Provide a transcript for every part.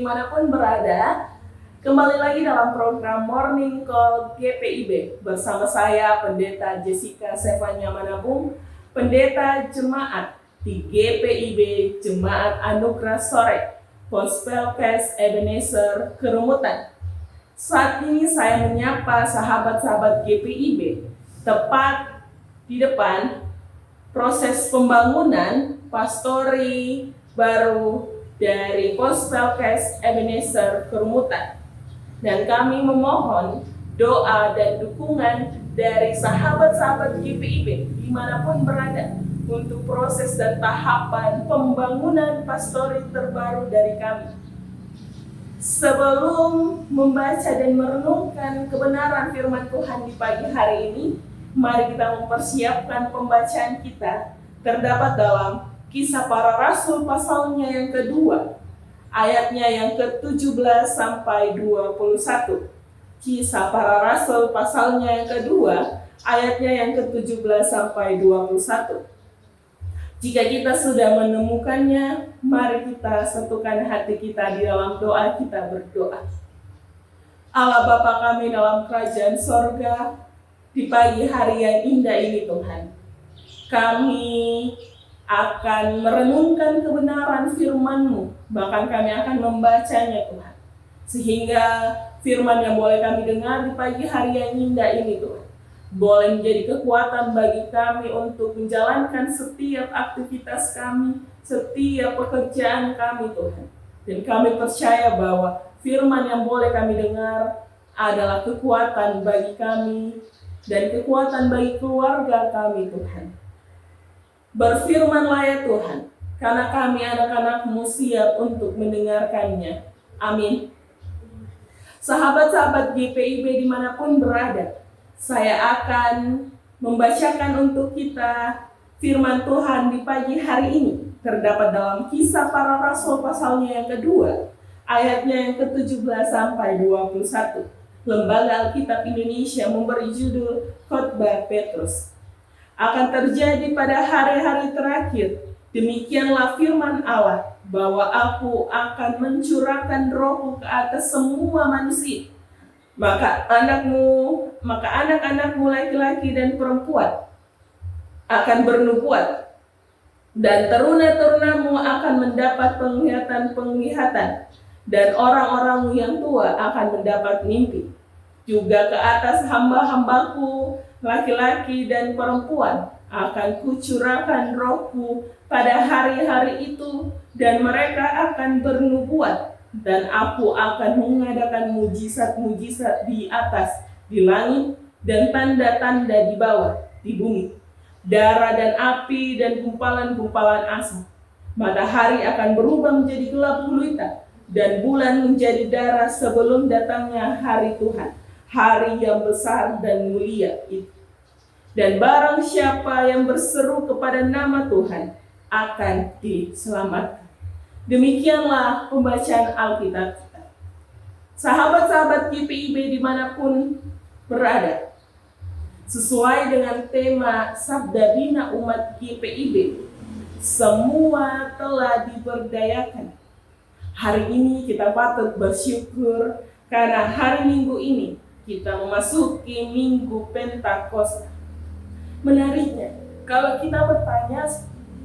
dimanapun berada. Kembali lagi dalam program Morning Call GPIB bersama saya Pendeta Jessica Sefanya Manabung, Pendeta Jemaat di GPIB Jemaat Anugerah Sore, Gospel Cast Ebenezer Kerumutan. Saat ini saya menyapa sahabat-sahabat GPIB tepat di depan proses pembangunan pastori baru dari Gospel Cast Ebenezer Kerumutan. Dan kami memohon doa dan dukungan dari sahabat-sahabat GPIB dimanapun berada untuk proses dan tahapan pembangunan pastori terbaru dari kami. Sebelum membaca dan merenungkan kebenaran firman Tuhan di pagi hari ini, mari kita mempersiapkan pembacaan kita. Terdapat dalam Kisah Para Rasul pasalnya yang kedua, ayatnya yang ke-17 sampai 21. Kisah Para Rasul pasalnya yang kedua, ayatnya yang ke-17 sampai 21. Jika kita sudah menemukannya, mari kita satukan hati kita di dalam doa. Kita berdoa. Allah Bapa kami dalam kerajaan sorga, di pagi hari yang indah ini Tuhan, kami akan merenungkan kebenaran firman-Mu, bahkan kami akan membacanya Tuhan, sehingga firman yang boleh kami dengar di pagi hari yang indah ini Tuhan, boleh menjadi kekuatan bagi kami untuk menjalankan setiap aktivitas kami, setiap pekerjaan kami Tuhan. Dan kami percaya bahwa firman yang boleh kami dengar adalah kekuatan bagi kami dan kekuatan bagi keluarga kami Tuhan. Berfirmanlah ya Tuhan, karena kami anak-anak-Mu siap untuk mendengarkannya. Amin. Sahabat-sahabat GPIB dimanapun berada, saya akan membacakan untuk kita firman Tuhan di pagi hari ini. Terdapat dalam Kisah Para Rasul pasalnya yang kedua, ayatnya yang ke-17 sampai 21. Lembaga Alkitab Indonesia memberi judul Khotbah Petrus. Akan terjadi pada hari-hari terakhir, demikianlah firman Allah, bahwa Aku akan mencurahkan Rohku ke atas semua manusia. Maka anak-anakmu laki-laki dan perempuan akan bernubuat, dan teruna-terunamu akan mendapat penglihatan, dan orang-orangmu yang tua akan mendapat mimpi. Juga ke atas hamba-hambaku laki-laki dan perempuan akan kucurahkan Rohku pada hari-hari itu, dan mereka akan bernubuat, dan Aku akan mengadakan mujizat-mujizat di atas, di langit, dan tanda-tanda di bawah, di bumi, darah dan api dan gumpalan-gumpalan asap. Matahari akan berubah menjadi gelap gulita, dan bulan menjadi darah sebelum datangnya hari Tuhan, hari yang besar dan mulia itu. Dan barang siapa yang berseru kepada nama Tuhan akan diselamatkan. Demikianlah pembacaan Alkitab kita. Sahabat-sahabat GPIB dimanapun berada, sesuai dengan tema Sabda Bina Umat GPIB, semua telah diberdayakan. Hari ini kita patut bersyukur karena hari Minggu ini kita memasuki Minggu Pentakosta. Menariknya, kalau kita bertanya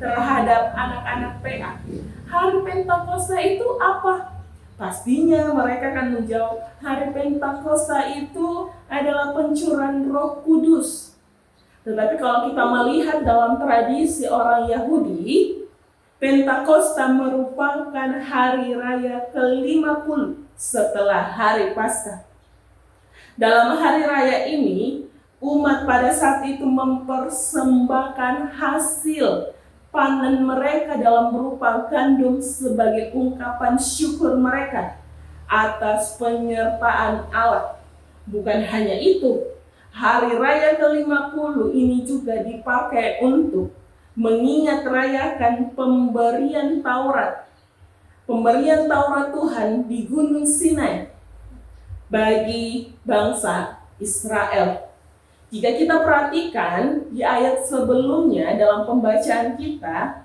terhadap anak-anak PA, hari Pentakosta itu apa? Pastinya mereka akan menjawab, hari Pentakosta itu adalah pencurahan Roh Kudus. Tetapi kalau kita melihat dalam tradisi orang Yahudi, Pentakosta merupakan hari raya ke-50 setelah hari Paskah. Dalam hari raya ini, umat pada saat itu mempersembahkan hasil panen mereka dalam berupa gandum sebagai ungkapan syukur mereka atas penyertaan Allah. Bukan hanya itu, hari raya ke-50 ini juga dipakai untuk mengingat rayakan pemberian Taurat. Pemberian Taurat Tuhan di Gunung Sinai bagi bangsa Israel. Jika kita perhatikan di ayat sebelumnya dalam pembacaan kita,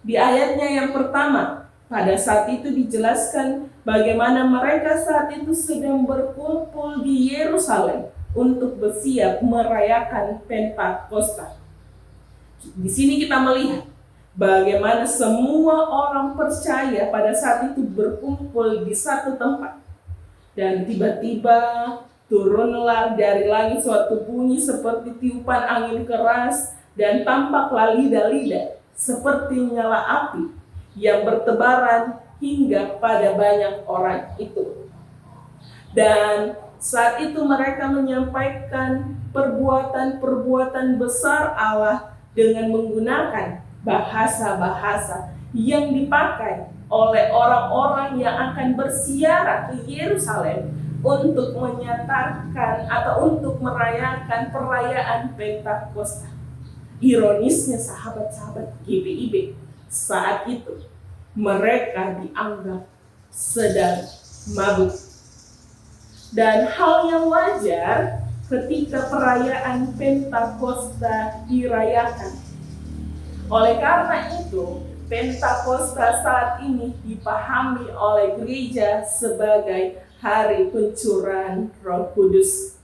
di ayatnya yang pertama, pada saat itu dijelaskan bagaimana mereka saat itu sedang berkumpul di Yerusalem untuk bersiap merayakan Pentakosta. Di sini kita melihat bagaimana semua orang percaya pada saat itu berkumpul di satu tempat. Dan tiba-tiba turunlah dari langit suatu bunyi seperti tiupan angin keras, dan tampaklah lidah-lidah seperti nyala api yang bertebaran hingga pada banyak orang itu. Dan saat itu mereka menyampaikan perbuatan-perbuatan besar Allah dengan menggunakan bahasa-bahasa yang dipakai oleh orang-orang yang akan berziarah ke Yerusalem untuk menyatakan atau untuk merayakan perayaan Pentakosta. Ironisnya sahabat-sahabat GPIB, saat itu mereka dianggap sedang mabuk. Dan hal yang wajar ketika perayaan Pentakosta dirayakan. Oleh karena itu, Pentakosta saat ini dipahami oleh gereja sebagai hari pencurahan Roh Kudus.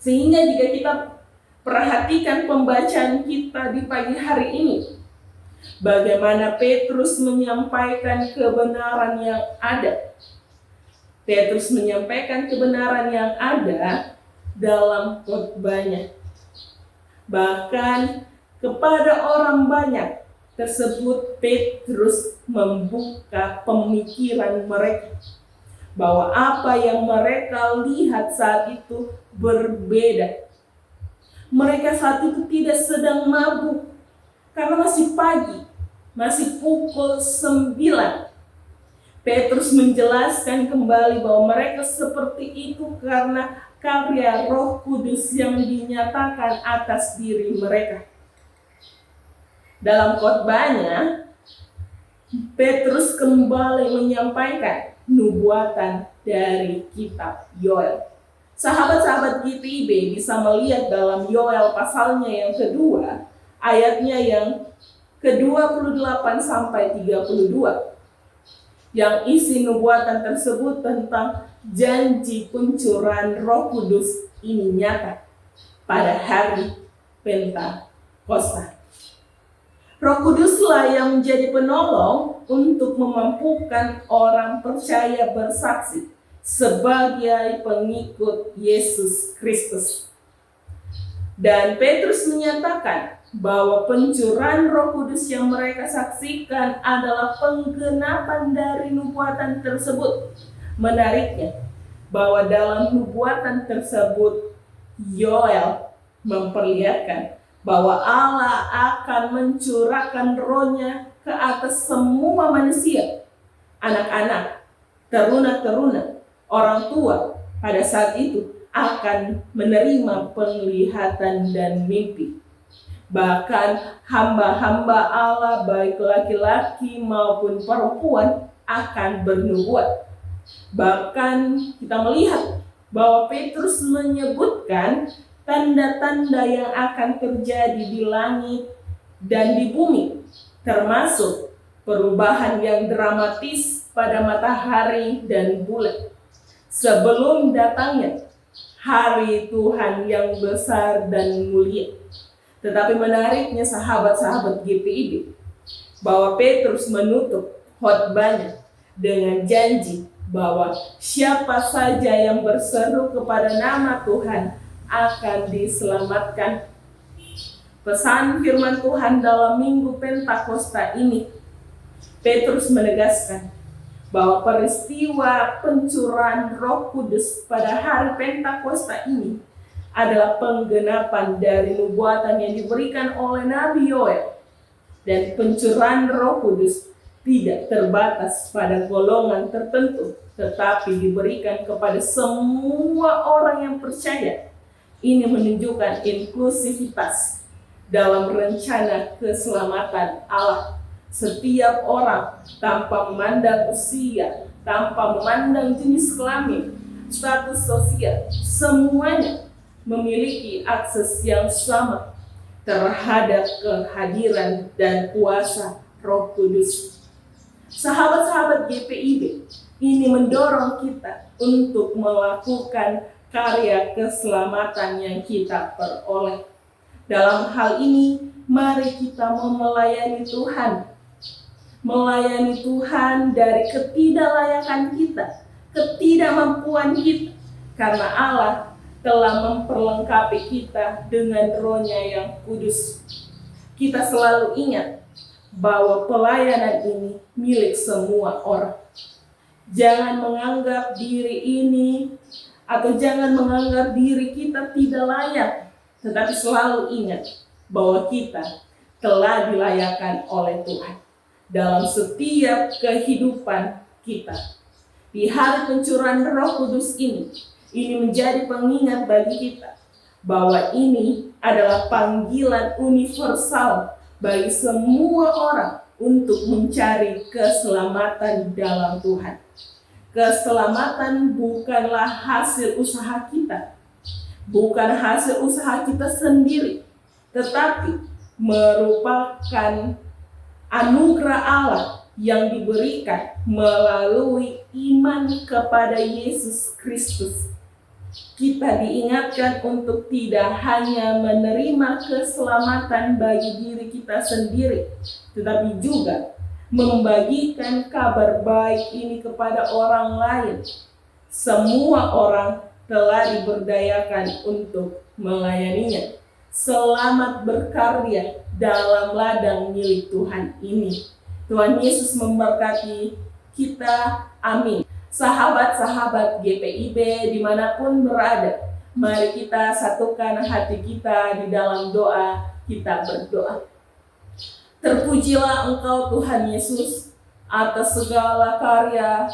Sehingga jika kita perhatikan pembacaan kita di pagi hari ini, bagaimana Petrus menyampaikan kebenaran yang ada. Petrus menyampaikan kebenaran yang ada dalam khotbahnya. Bahkan kepada orang banyak tersebut Petrus membuka pemikiran mereka bahwa apa yang mereka lihat saat itu berbeda. Mereka saat itu tidak sedang mabuk karena masih pagi, masih pukul 9. Petrus menjelaskan kembali bahwa mereka seperti itu karena karya Roh Kudus yang dinyatakan atas diri mereka. Dalam khotbahnya, Petrus kembali menyampaikan nubuatan dari kitab Yoel. Sahabat-sahabat GPIB bisa melihat dalam Yoel pasalnya yang kedua, ayatnya yang ke-28 sampai 32. Yang isi nubuatan tersebut tentang janji pencurahan Roh Kudus ini nyata pada hari Pentakosta. Roh Kuduslah yang menjadi penolong untuk memampukan orang percaya bersaksi sebagai pengikut Yesus Kristus. Dan Petrus menyatakan bahwa pencurahan Roh Kudus yang mereka saksikan adalah penggenapan dari nubuatan tersebut. Menariknya, bahwa dalam nubuatan tersebut Yoel memperlihatkan bahwa Allah akan mencurahkan Roh-Nya ke atas semua manusia, anak-anak, teruna-teruna, orang tua pada saat itu akan menerima penglihatan dan mimpi. Bahkan hamba-hamba Allah baik laki-laki maupun perempuan akan bernubuat. Bahkan kita melihat bahwa Petrus menyebutkan tanda-tanda yang akan terjadi di langit dan di bumi, termasuk perubahan yang dramatis pada matahari dan bulan sebelum datangnya hari Tuhan yang besar dan mulia. Tetapi menariknya sahabat-sahabat GPIB, bahwa Petrus menutup khotbahnya dengan janji bahwa siapa saja yang berseru kepada nama Tuhan akan diselamatkan. Pesan firman Tuhan dalam Minggu Pentakosta ini, Petrus menegaskan bahwa peristiwa pencurahan Roh Kudus pada hari Pentakosta ini adalah penggenapan dari nubuatan yang diberikan oleh Nabi Yoel. Dan pencurahan Roh Kudus tidak terbatas pada golongan tertentu, tetapi diberikan kepada semua orang yang percaya. Ini menunjukkan inklusivitas dalam rencana keselamatan Allah. Setiap orang tanpa memandang usia, tanpa memandang jenis kelamin, status sosial, semuanya memiliki akses yang sama terhadap kehadiran dan kuasa Roh Kudus. Sahabat-sahabat GPIB, ini mendorong kita untuk melakukan karya keselamatan yang kita peroleh. Dalam hal ini, mari kita melayani Tuhan. Melayani Tuhan dari ketidaklayakan kita, ketidakmampuan kita. Karena Allah telah memperlengkapi kita dengan Roh-Nya yang kudus. Kita selalu ingat bahwa pelayanan ini milik semua orang. Jangan menganggap diri ini atau jangan menganggap diri kita tidak layak, tetapi selalu ingat bahwa kita telah dilayakkan oleh Tuhan dalam setiap kehidupan kita. Di hari pencurahan Roh Kudus ini menjadi pengingat bagi kita bahwa ini adalah panggilan universal bagi semua orang untuk mencari keselamatan dalam Tuhan. Keselamatan bukanlah hasil usaha kita, bukan hasil usaha kita sendiri, tetapi merupakan anugerah Allah yang diberikan melalui iman kepada Yesus Kristus. Kita diingatkan untuk tidak hanya menerima keselamatan bagi diri kita sendiri, tetapi juga membagikan kabar baik ini kepada orang lain. Semua orang telah diberdayakan untuk melayaninya. Selamat berkarya dalam ladang milik Tuhan ini. Tuhan Yesus memberkati kita. Amin. Sahabat-sahabat GPIB dimanapun berada, mari kita satukan hati kita di dalam doa. Kita berdoa. Terpujilah Engkau Tuhan Yesus atas segala karya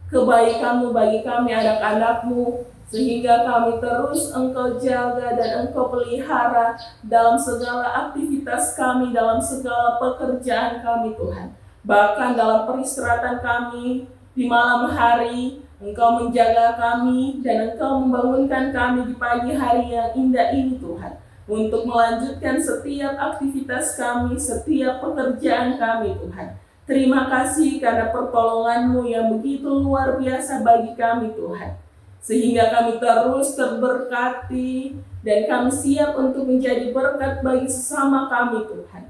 kebaikan-Mu bagi kami anak-anak-Mu, sehingga kami terus Engkau jaga dan Engkau pelihara dalam segala aktivitas kami, dalam segala pekerjaan kami Tuhan. Bahkan dalam peristirahatan kami di malam hari, Engkau menjaga kami dan Engkau membangunkan kami di pagi hari yang indah ini Tuhan, untuk melanjutkan setiap aktivitas kami, setiap pekerjaan kami Tuhan. Terima kasih karena pertolongan-Mu yang begitu luar biasa bagi kami Tuhan, sehingga kami terus terberkati dan kami siap untuk menjadi berkat bagi sesama kami Tuhan.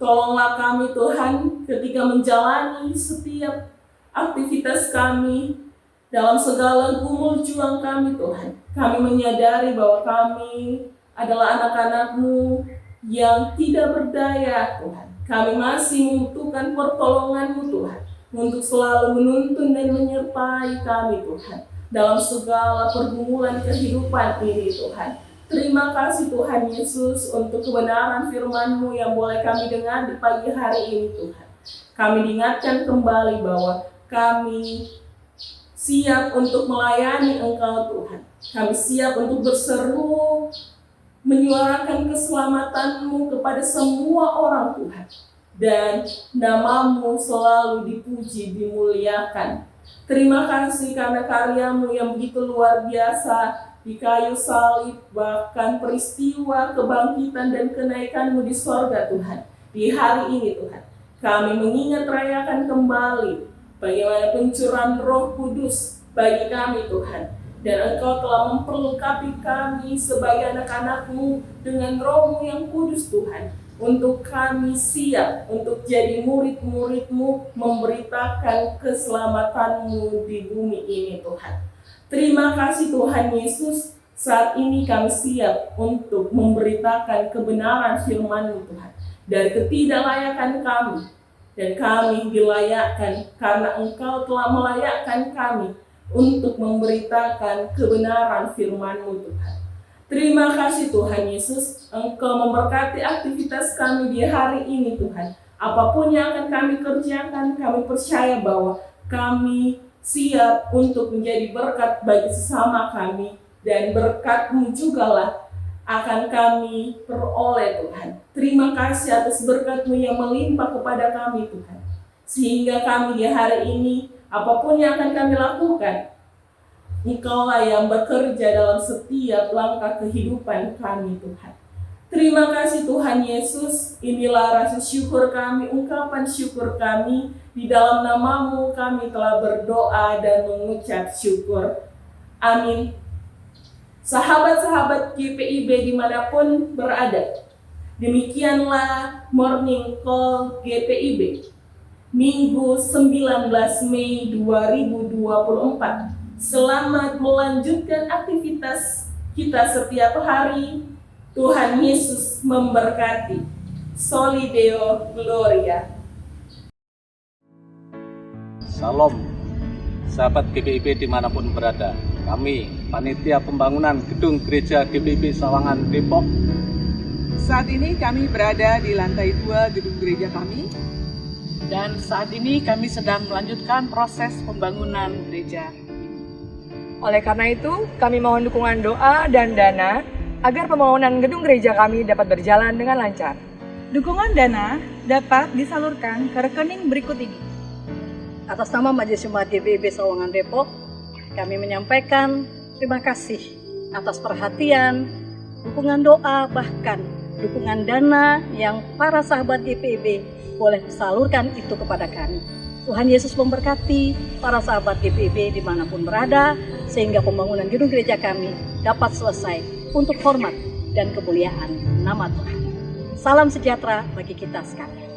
Tolonglah kami Tuhan ketika menjalani setiap aktivitas kami, dalam segala gumul juang kami Tuhan. Kami menyadari bahwa kami adalah anak-anak-Mu yang tidak berdaya Tuhan. Kami masih membutuhkan pertolongan-Mu Tuhan, untuk selalu menuntun dan menyertai kami Tuhan dalam segala pergumulan kehidupan ini Tuhan. Terima kasih Tuhan Yesus untuk kebenaran firman-Mu yang boleh kami dengar di pagi hari ini Tuhan. Kami diingatkan kembali bahwa kami siap untuk melayani Engkau Tuhan. Kami siap untuk berseru, menyuarakan keselamatan-Mu kepada semua orang Tuhan. Dan nama-Mu selalu dipuji, dimuliakan. Terima kasih karena karya-Mu yang begitu luar biasa di kayu salib, bahkan peristiwa kebangkitan dan kenaikan-Mu di sorga Tuhan. Di hari ini Tuhan, kami mengingat rayakan kembali bagaimana pencurahan Roh Kudus bagi kami Tuhan. Dan Engkau telah memperlengkapi kami sebagai anak-anak-Mu dengan Roh-Mu yang kudus Tuhan, untuk kami siap untuk jadi murid-murid-Mu, memberitakan keselamatan-Mu di bumi ini Tuhan. Terima kasih Tuhan Yesus, saat ini kami siap untuk memberitakan kebenaran firman-Mu Tuhan. Dari ketidaklayakan kami, dan kami dilayakkan karena Engkau telah melayakkan kami untuk memberitakan kebenaran firman-Mu Tuhan. Terima kasih Tuhan Yesus, Engkau memberkati aktivitas kami di hari ini Tuhan. Apapun yang akan kami kerjakan, kami percaya bahwa kami siap untuk menjadi berkat bagi sesama kami, dan berkat-Mu jugalah akan kami peroleh Tuhan. Terima kasih atas berkat-Mu yang melimpah kepada kami Tuhan, sehingga kami di hari ini, apapun yang akan kami lakukan, Engkau-lah yang bekerja dalam setiap langkah kehidupan kami Tuhan. Terima kasih Tuhan Yesus, inilah rasa syukur kami, ungkapan syukur kami. Di dalam nama-Mu kami telah berdoa dan mengucap syukur. Amin. Sahabat-sahabat GPIB dimanapun berada, demikianlah Morning Call GPIB Minggu 19 Mei 2024. Selamat melanjutkan aktivitas kita setiap hari. Tuhan Yesus memberkati. Soli Deo Gloria. Salam, sahabat GPIB dimanapun berada. Kami, Panitia Pembangunan Gedung Gereja GPIB Sawangan, Depok. Saat ini kami berada di lantai 2 gedung gereja kami. Dan saat ini kami sedang melanjutkan proses pembangunan gereja. Oleh karena itu, kami mohon dukungan doa dan dana agar pembangunan gedung gereja kami dapat berjalan dengan lancar. Dukungan dana dapat disalurkan ke rekening berikut ini. Atas nama Majelis Jemaat GPIB Sawangan Depok, kami menyampaikan terima kasih atas perhatian, dukungan doa, bahkan dukungan dana yang para sahabat GPIB boleh salurkan itu kepada kami. Tuhan Yesus memberkati para sahabat GPIB dimanapun berada, sehingga pembangunan gedung gereja kami dapat selesai untuk hormat dan kemuliaan nama Tuhan. Salam sejahtera bagi kita sekalian.